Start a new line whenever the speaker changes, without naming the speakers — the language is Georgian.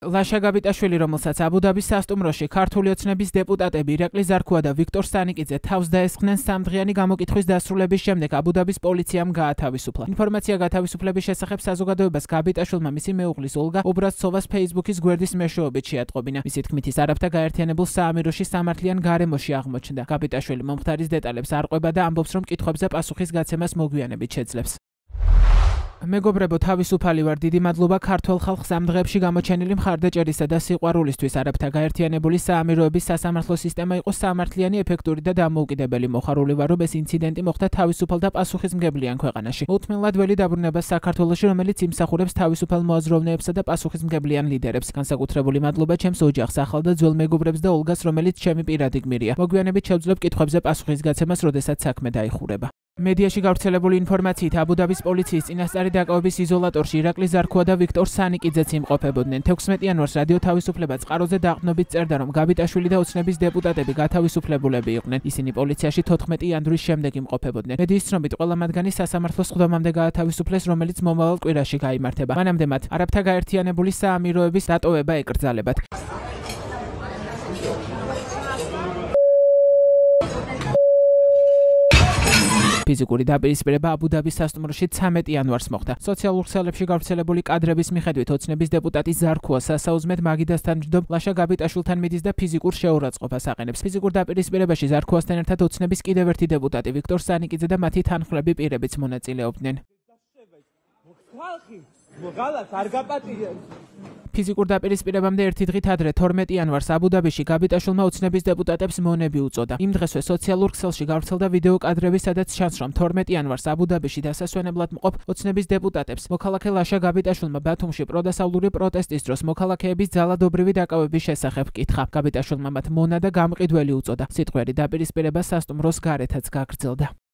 ლაშა გაბიტაშვილი, რომელსაც აბუ-დაბის სასტუმროში ქართული ოცნების დეპუტატები ირაკლი ზარქუა და ვიქტორ სტანიკიძე თავს დაესხნენ სამდღიანი გამოკითხვის დასრულების შემდეგ აბუ-დაბის პოლიციამ გაათავისუფლა. ინფორმაცია გათავისუფლების შესახებ საზოგადოებას გაბიტაშვილმა მისი მეუღლის ოლგა ობრაზცოვას Facebook-ის გვერდის მეშვეობით შეატყობინა. მისი თქმით, ის არაბთა გაერთიანებულ საამიროში სამართლიან გარემოში აღმოჩნდა. გაბიტაშვილი მომხდარის დეტალებს არ ყვება და ამბობს, რომ კითხვებზე პასუხის გაცემას მოგვიანებით შეძლებს. მეგობრებო, თავისუფალი ვარ, დიდი მადლობა ქართველ ხალხს ამ დღეებში გამოჩენილი მხარდაჭერისა და სიყვარულისთვის. არაბთა გაერთიანებული საამიროების სასამართლო სისტემა იყო სამართლიანი, ეფექტური და დამოუკიდებელი. მოხარული ვარ, რომ ეს ინციდენტი მოხდა თავისუფალ და პასუხისმგებლიან ქვეყანაში. უთმელად ველი დაბრუნება საქართველოში, რომელიც იმსახურებს თავისუფალ მოაზროვნეებსა და პასუხისმგებლიან ლიდერებს. განსაკუთრებული მადლობა ჩემს ოჯახს, ახალ და ძველ მეგობრებს და ოლგას, რომელიც ჩემი პირადი გმირია. მოგვიანებით შევძლებ კითხვებზე პასუხის გაცემას, როდესაც საქმე დაიხურება. მედიაში გავრცელებული ინფორმაციით, აბუ-დაბის პოლიციის წინასწარი დაკავების იზოლატორში ირაკლი ზარქუა და ვიქტორ სტანიკიძეც იმყოფებოდნენ. 16 იანვარს რადიო თავისუფლება წყაროზე დაყრდნობით წერდა, რომ გაბიტაშვილი და ოცნების დეპუტატები გათავისუფლებულები იყვნენ. ისინი პოლიციაში 14 იანვრის შემდეგ იმყოფებოდნენ. მედიის ცნობით, ყველა მათგანი სასამართლოს სხდომამდე გაათავისუფლეს, რომელიც მომავალ კვირაში გაიმართება. მანამდე მათ არაბთა გაერთიანებული საამიროების დატოვება ეკრძალებათ. ფიზიკური დაპირისპირება აბუ-დაბის სასტუმროში 13 იანვარს მოხდა. სოციალურ ქსელებში გავრცელებული კადრების მიხედვით, ოცნების დეპუტატი ზარქუა სასაუზმედ მაგიდასთან მჯდომ ლაშა გაბიტაშვილთან მიდის და ფიზიკურ შეურაცხყოფას აყენებს. ფიზიკურ დაპირისპირებაში ზარქუასთან ერთად ოცნების კიდევ ერთი დეპუტატი ვიქტორ სტანიკიძე და მათი თანხმლები პირებიც მონაწილეობდნენ. ფიზიკურ დაპირისპირებამდე ერთი დღით ადრე 12 იანვარს აბუ-დაბიში გაბიტაშვილმა ოცნების დეპუტატებს მონები უწოდა. იმ დღესვე სოციალურ ქსელში გავრცელდა ვიდეო კადრები, სადაც ჩანს, რომ 12 იანვარს აბუ-დაბიში დასასვენებლად მყოფ ოცნების დეპუტატებს მოქალაქე ლაშა გაბიტაშვილმა ბათუმში პროდასავლური პროტესტის დროს მოქალაქეების ძალადობრივი დაკავების შესახებ კითხა. გაბიტაშვილმა მათ მონა და გამყიდველი უწოდა. სიტყვიერი დაპირისპირება სასტუმროს გარეთაც გაგრძელდა.